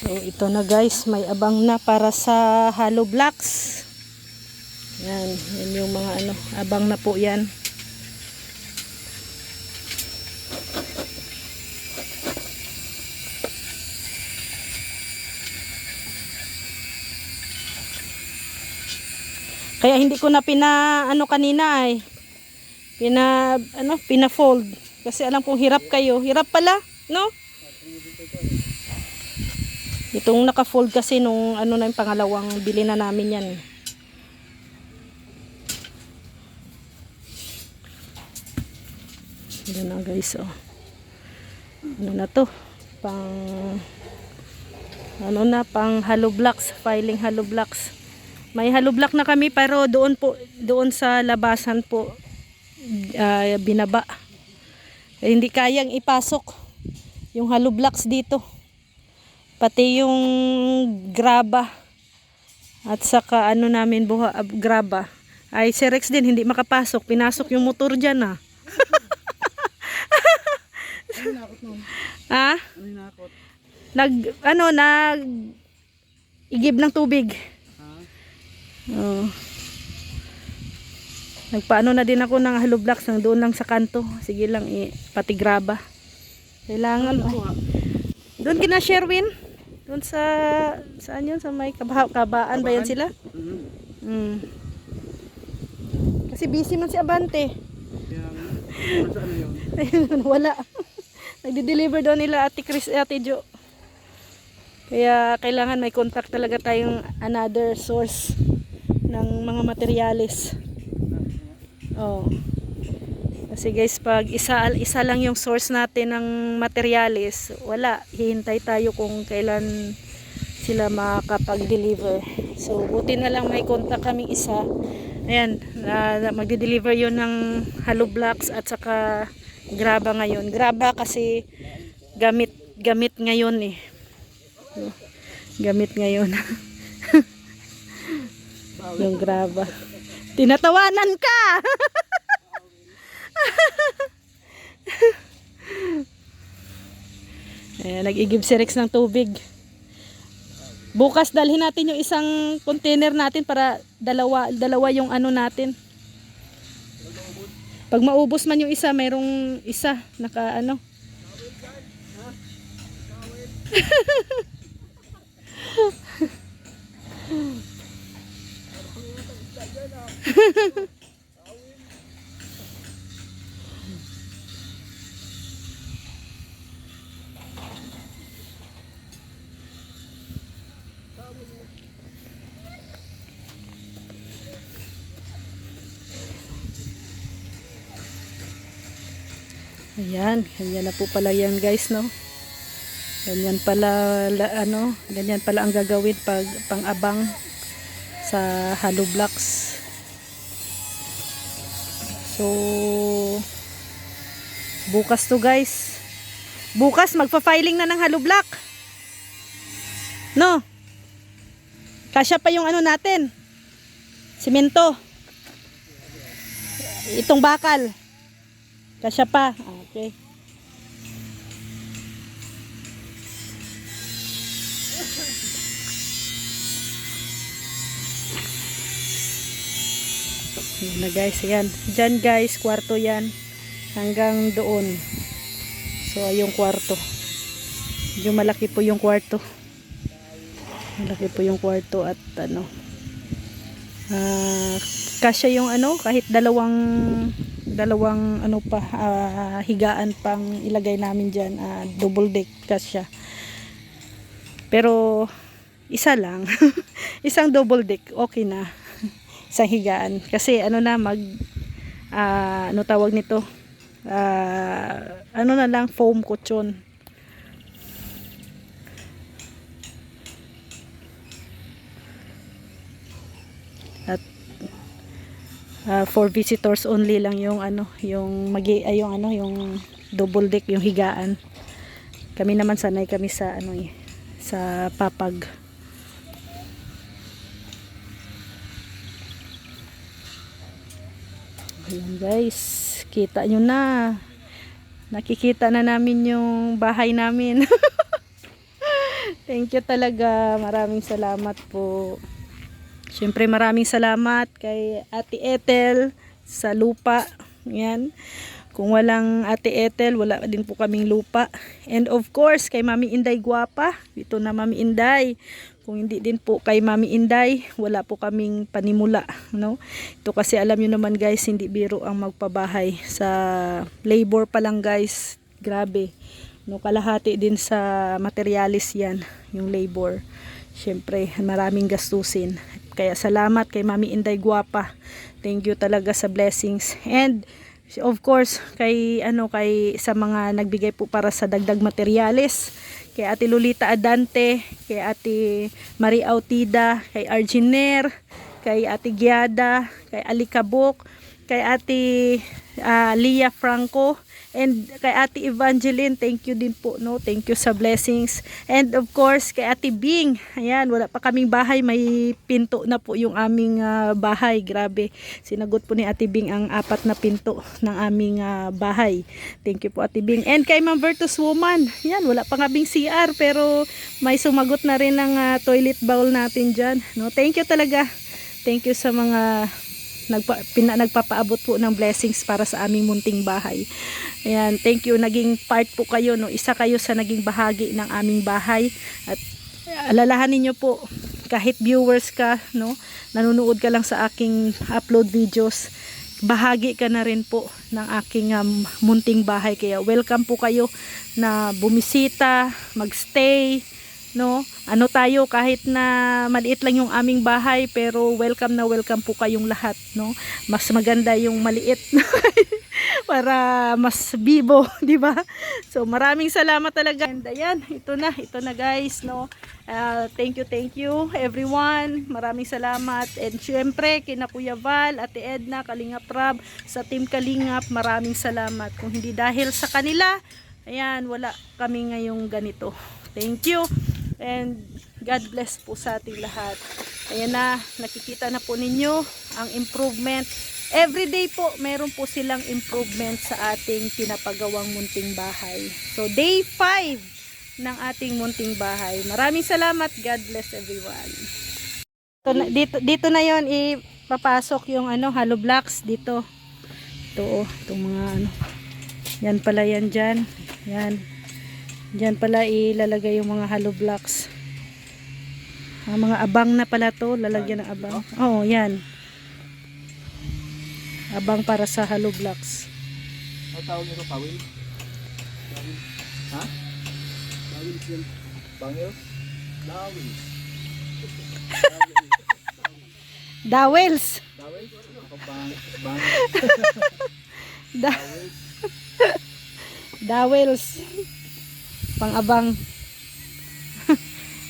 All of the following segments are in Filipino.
So ito na guys, may abang na para sa hollow blocks. Yan, yan yung mga ano, abang na po yan. Kaya hindi ko na ano kanina ay pina-fold kasi alam kong hirap kayo. Hirap pala, no? Itong naka-fold kasi nung ano na yung pangalawang bili na namin yan. Yan na guys, oh. Ano na to? Pang hollow blocks, filing hollow blocks. May hollow block na kami pero doon sa labasan po binaba. Hindi kayang ipasok yung hollow blocks dito. Pati yung graba at saka ano namin graba ay si Rex din hindi makapasok. Pinasok yung motor dyan ah. Ano nakot nun? Ha? Ano nakot? Nag igib ng tubig. Oh. Nagpaano na din ako ng hollow blocks nang doon lang sa kanto. Sige lang pati graba. Kailangan doon kina Sherwin. Doon saan yun? Sa may kabaan ba yan sila? Kasi busy man si Abante. Saan yun? Ayun, wala. Nagde-deliver daw nila Ate Chris, Ate Jo. Kaya kailangan may contact talaga tayong another source ng mga materyales. Oh. Kasi guys, pag isa lang yung source natin ng materyales, wala. Hihintay tayo kung kailan sila makakapag-deliver. So, buti na lang may contact kaming isa. Ayan, magde-deliver yun ng hollow blocks at saka graba ngayon. Graba kasi gamit ngayon eh. Gamit ngayon. Yung graba. Tinatawanan ka! Nag-igib si Rex ng tubig. Bukas dalhin natin yung isang container natin para dalawa yung ano natin. Pag maubos man yung isa, mayroong isa naka ano. Ayan, ganyan na po pala yan guys, no? Ganyan pala, ganyan pala ang gagawin pag pang-abang sa hollow blocks. So, bukas to guys. Bukas magpa-filing na ng hollow block. No? Kasya pa yung ano natin. Simento. Itong bakal. Kasya pa. Okay. Yan na guys, yan. Diyan guys, kwarto yan. Hanggang doon. So, yung kwarto. Medyo malaki po yung kwarto. Malaki po yung kwarto at ano. Kasya yung ano, kahit dalawang ano pa, higaan pang ilagay namin dyan. Double deck kasya. Pero, isa lang. Isang double deck, okay na. Isang higaan. Kasi ano na ano tawag nito? Ano na lang, foam kutsyon. At for visitors only lang yung ano, yung double deck, yung higaan. Kami naman sanay kami sa ano sa papag. Ayan guys, kita nyo na. Nakikita na namin yung bahay namin. Thank you talaga. Maraming salamat po. Siyempre maraming salamat kay Ate Ethel sa lupa. Yan. Kung walang Ate Ethel, wala din po kaming lupa. And of course, kay Mami Inday Guwapa. Ito na Mami Inday. Kung hindi din po kay Mami Inday, wala po kaming panimula, no? Ito kasi alam niyo naman guys, hindi biro ang magpabahay sa labor pa lang guys. Grabe. No, kalahati din sa materialis 'yan, yung labor. Siyempre, maraming gastusin. Kaya salamat kay Mami Inday Guwapa. Thank you talaga sa blessings. And of course, kay sa mga nagbigay po para sa dagdag materyales, kay Ate Lolita Adante, kay Ate Marie Autida, kay Arginer, kay Ate Giada, kay Alikabok, kay Ate Lia Franco, and kay Ate Evangeline. Thank you din po, no? Thank you sa blessings. And of course, kay Ate Bing. Ayan, wala pa kaming bahay, may pinto na po yung aming bahay. Grabe. Sinagot po ni Ate Bing ang 4 na pinto ng aming bahay. Thank you po Ate Bing. And kay Ma'am Virtus Woman. Yan, wala pa kaming CR pero may sumagot na rin ng toilet bowl natin dyan, no? Thank you talaga. Thank you sa mga nagpapaabot po ng blessings para sa aming munting bahay. Ayan, thank you. Naging part po kayo, no? Isa kayo sa naging bahagi ng aming bahay. At alalahanin nyo po, kahit viewers ka, no? Nanonood ka lang sa aking upload videos, bahagi ka na rin po ng aking munting bahay. Kaya welcome po kayo na bumisita, magstay, no? Ano tayo, kahit na maliit lang yung aming bahay, pero welcome na welcome po kayong lahat, no? Mas maganda yung maliit para mas bibo, di ba? So maraming salamat talaga. And ayan, ito na guys, no? Thank you everyone. Maraming salamat. And syempre kina Kuya Val, Ate Edna, Kalingap Rab, sa Team Kalingap, maraming salamat. Kung hindi dahil sa kanila, ayan, wala kami ngayong ganito. Thank you. And God bless po sa ating lahat. Ayan na, nakikita na po ninyo ang improvement. Everyday po, meron po silang improvement sa ating pinapagawang munting bahay. So, day 5 ng ating munting bahay. Maraming salamat. God bless everyone. Dito na yon, ipapasok yung hollow blocks dito. Ito, itong mga yan pala yan dyan. Yan. Diyan pala ilalagay yung mga hollow blocks. Mga abang na pala to, lalagyan ng abang. Oo, yan. Abang para sa hollow blocks. Ano tawag nito? Pawil? Ha? Pawil yan. Bangil? Dawil. Dawels. Dawil? Bangil. Dawels. Pang-abang.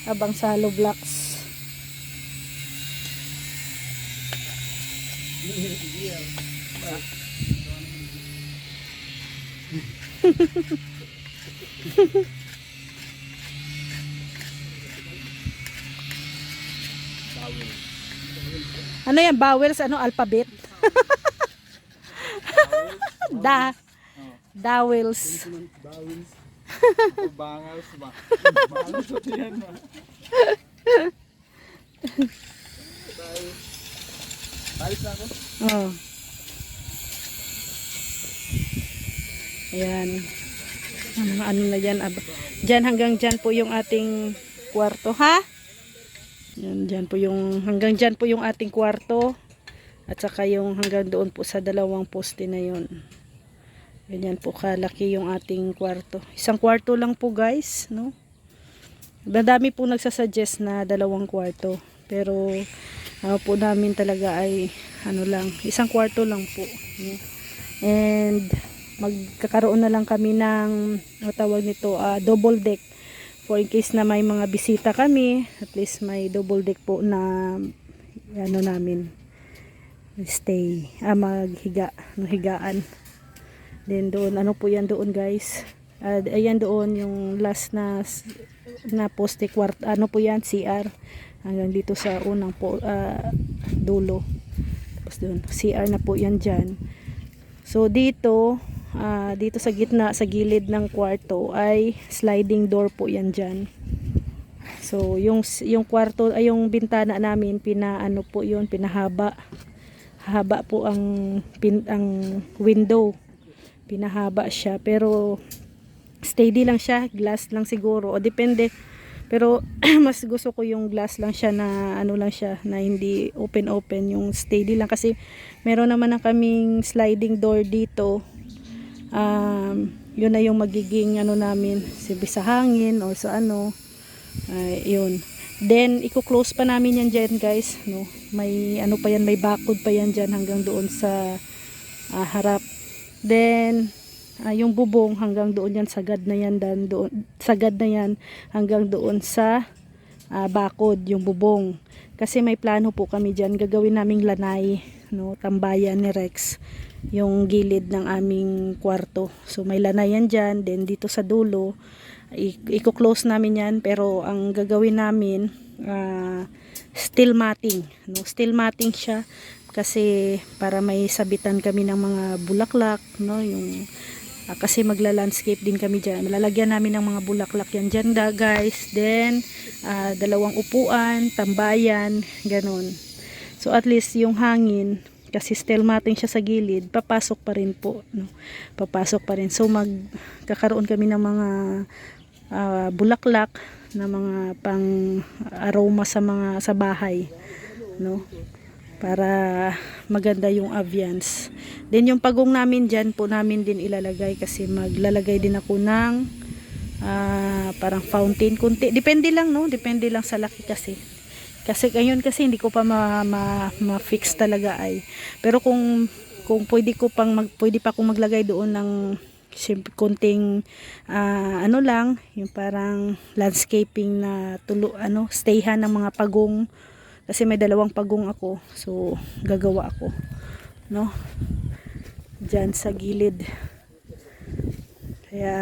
Abang sa hollow blocks. Ano yan? Bowels? Ano? Alphabet? Dawels. Dawil. Bangals ba? Bangals ito yan ba? Talis na ako? Oo. Ayan. Ano na dyan? Dyan hanggang dyan po yung ating kwarto, ha? Yan, dyan po yung, hanggang dyan po yung ating kwarto. At saka yung hanggang doon po sa 2 poste na yun. Ganyan po kalaki yung ating kwarto. Isang kwarto lang po guys, no? Madami po nagsasuggest na 2 kwarto. Pero po namin talaga ay lang, isang kwarto lang po. No? And magkakaroon na lang kami ng tawag nito, double deck. For in case na may mga bisita kami, at least may double deck po na namin stay, higaan. Then doon, po yan doon guys. Ayan doon yung last na poste kwarto, po yan, CR. Hanggang dito sa unang dulo. Tapos doon, CR na po yan dyan. So dito sa gitna, sa gilid ng kwarto ay sliding door po yan dyan. So yung kwarto ay yung bintana namin pinaano po yun, pinahaba. Haba po ang window. Pinahaba siya pero steady lang siya, glass lang siguro o depende. Pero mas gusto ko yung glass lang siya na ano lang siya na hindi open yung steady lang kasi meron naman na kaming sliding door dito. Yun na yung magiging ano namin, sa hangin o sa ano. Yun. Then i-close pa namin yan dyan guys, no. May ano pa yan, may bakod pa yan dyan hanggang doon sa harap. Then yung bubong hanggang doon yan, sagad na yan hanggang doon sa bakod yung bubong. Kasi may plano po kami dyan, gagawin naming lanay, no, tambayan ni Rex yung gilid ng aming kwarto. So may lanay yan dyan, then dito sa dulo i-close namin yan, pero ang gagawin namin steel matting, no, steel matting siya kasi para may sabitan kami ng mga bulaklak, no, yung kasi magla-landscape din kami dyan. Malalagyan namin ng mga bulaklak yan dyan guys. Then, dalawang upuan, tambayan, ganun. So, at least yung hangin, kasi steel matting siya sa gilid, papasok pa rin po. No? Papasok pa rin. So, magkakaroon kami ng mga bulaklak na mga pang aroma sa bahay. No? Para maganda yung ambience. Then yung pagong namin dyan po namin din ilalagay kasi maglalagay din ako ng parang fountain kunti. Depende lang, no? Depende lang sa laki kasi. Kasi ngayon kasi hindi ko pa ma-fix talaga ay. Pero kung pwede pa akong maglagay doon ng kunting ano lang, yung parang landscaping na stayhan ng mga pagong. Kasi may dalawang pagong ako. So, gagawa ako. No? Diyan sa gilid. Kaya,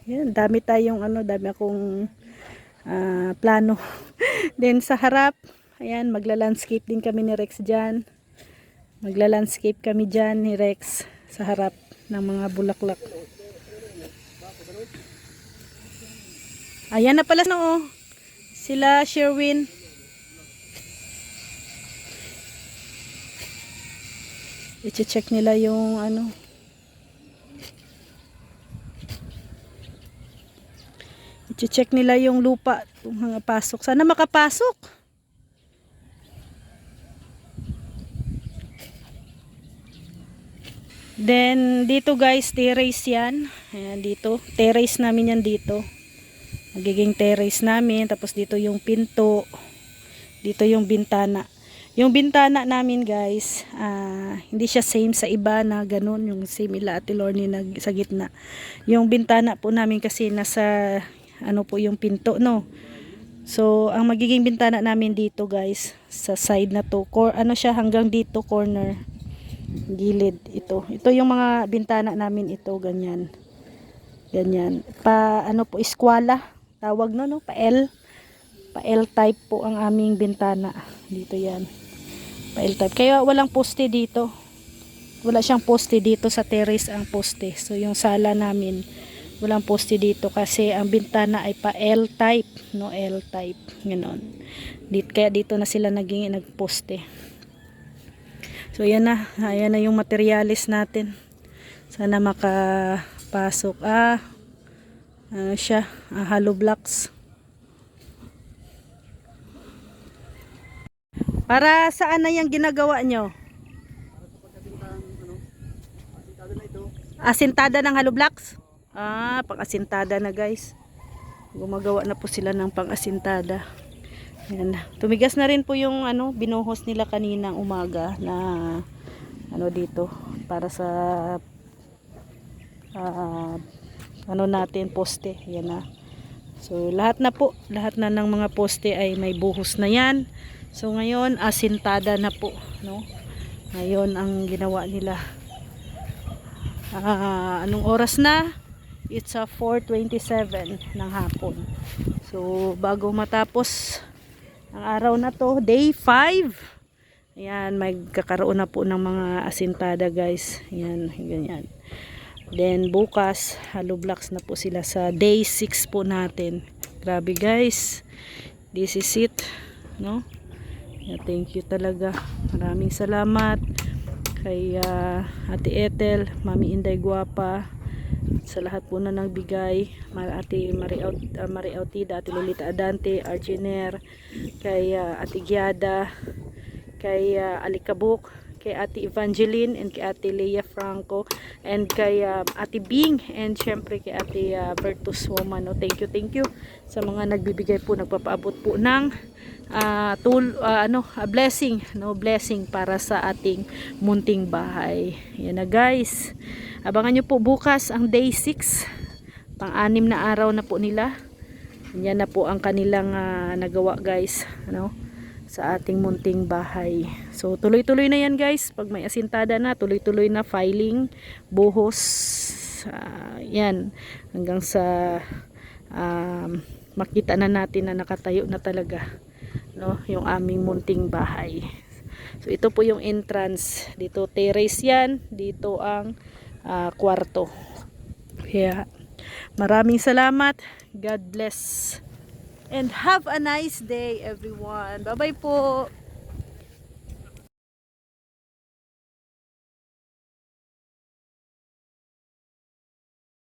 yan. Dami akong plano. Then, sa harap, ayan, magla-landscape din kami ni Rex dyan. Magla-landscape kami dyan ni Rex sa harap ng mga bulaklak. Ayan na pala, no? Sila Sherwin. I-check nila yung i-check nila yung lupa, yung mga pasok. Sana makapasok. Then dito guys, terrace yan. Ayan dito, terrace namin yan dito. Magiging terrace namin, tapos dito yung pinto. Dito yung bintana. Yung bintana namin guys, hindi siya same sa iba na ganun, yung same ila Ate Lorne sa gitna. Yung bintana po namin kasi nasa po yung pinto, no. So ang magiging bintana namin dito guys, sa side na to, siya hanggang dito corner, gilid ito. Ito yung mga bintana namin ito, ganyan. Ganyan. Po eskwela, tawag no, pa L type po ang aming bintana. Dito yan. Pa-L type. Kaya walang poste dito. Wala siyang poste dito sa terrace ang poste. So yung sala namin, walang poste dito kasi ang bintana ay pa-L type. No, L type. Ganon. Kaya dito na sila nagposte. So yan na. Ayan na yung materialis natin. Sana makapasok. Hollow blocks. Para saan na yung ginagawa nyo? Asintada ng hollow blocks? Pang-asintada na guys. Gumagawa na po sila ng pang-asintada. Yan. Tumigas na rin po yung binuhos nila kaninang umaga na dito para sa natin poste. Yan na. So lahat na ng mga poste ay may buhos na yan. So ngayon asintada na po, no? Ngayon ang ginawa nila. Anong oras na? It's 4:27 ng hapon. So bago matapos ang araw na to, day 5. Ayan, magkakaroon na po ng mga asintada guys. Ayan, ganyan. Then bukas, hollow blocks na po sila sa day 6 po natin. Grabe guys. This is it, no? Yeah, thank you talaga. Maraming salamat kay Ate Ethel, Mami Inday Guapa, sa lahat po na nagbigay, Ate Marie Autida, Ate Lolita Adante, Arginer, kay Ate Giada, kay Alikabok, kay Ate Evangeline, and kay Ate Leia Franco, and kay Ate Bing, and syempre kay Ate Bertus Woman. No? Thank you sa mga nagbibigay po, nagpapaabot po ng blessing, no, blessing para sa ating munting bahay. Yan na guys. Abangan nyo po bukas ang day 6. Pang-anim na araw na po nila. Yan na po ang kanilang nagawa guys, ano, sa ating munting bahay. So tuloy-tuloy na yan guys. Pag may asintada na, tuloy-tuloy na filing, buhos, yan, hanggang sa makita na natin na nakatayo na talaga, no, yung aming munting bahay. So ito po yung entrance. Dito terrace yan, dito ang kwarto. Kaya maraming salamat. God bless. And have a nice day everyone. Bye bye po.